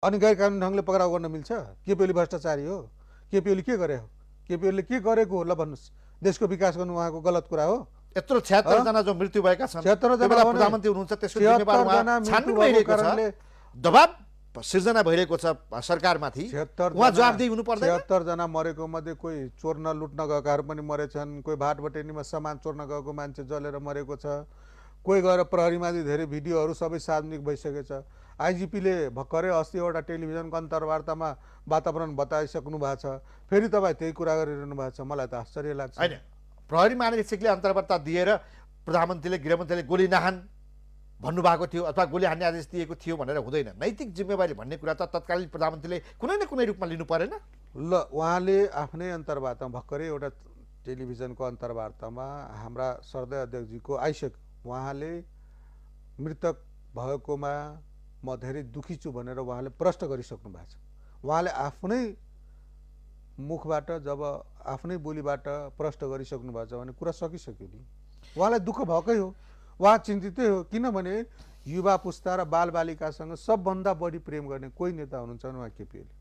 अनि गैर कानुनी ढङ्गले पक्राउ गर्न मिल्छ? केपी ओली भ्रष्टाचारी हो? केपी ओली के गरे हो? केपी ओलीले के गरेको हो ल भन्नुहोस्? देशको विकास गर्नु उहाँको गलत कुरा हो? यत्रो 76 जना जो मृत्यु भएका छन्, 76 त्यो बेला प्रधानमन्त्री हुनुहुन्छ, त्यसको जिम्मेवार उहाँ छानबिन भइरहेको छ, दबाब सिर्जना भइरहेको छ सरकारमाथि, उहाँ जवाफदेही हुनु पर्दैन? 76 जना मरेको मध्ये कोही चोर्न लुट्न गएकाहरू पनि मरेछन्, कोही भाटबटेनीमा सामान चोर्न गएको मान्छे जलेर मरेको छ, कोही गएर प्रहरीमाथि धेरै भिडियोहरू सबै सार्वजनिक भइसकेछ। आइजिपीले भर्खरै अस्ति एउटा टेलिभिजनको अन्तर्वार्तामा वातावरण बताइसक्नु भएको छ, फेरि तपाईँ त्यही कुरा गरिरहनु भएको छ। मलाई त आश्चर्य लाग्छ। होइन, प्रहरी महानिरीक्षकले अन्तर्वार्ता दिएर प्रधानमन्त्रीले गृहमन्त्रीले गोली नहान भन्नुभएको थियो अथवा गोली हान्ने आदेश दिएको थियो भनेर हुँदैन। नैतिक जिम्मेवारी भन्ने कुरा त तत्कालीन प्रधानमन्त्रीले कुनै न कुनै रूपमा लिनु परेन? ल, उहाँले आफ्नै अन्तर्वार्तामा भर्खरै एउटा टेलिभिजनको अन्तर्वार्तामा हाम्रा सरदय अध्यक्षजीको आइसक्यो, उहाँले मृतक भएकोमा म धेरै दुखी छु भनेर उहाँले प्रश्न गरिसक्नु भएको छ। उहाँले आफ्नै मुखबाट जब आफ्नै बोलीबाट प्रश्न गरिसक्नु भएको छ भने कुरा सकिसक्यो नि। उहाँलाई दुःख भएकै हो, उहाँ चिन्तितै हो, किनभने युवा पुस्ता र बालबालिकासँग सबभन्दा बढी प्रेम गर्ने कोही नेता हुनुहुन्छ उहाँ केपी ओली।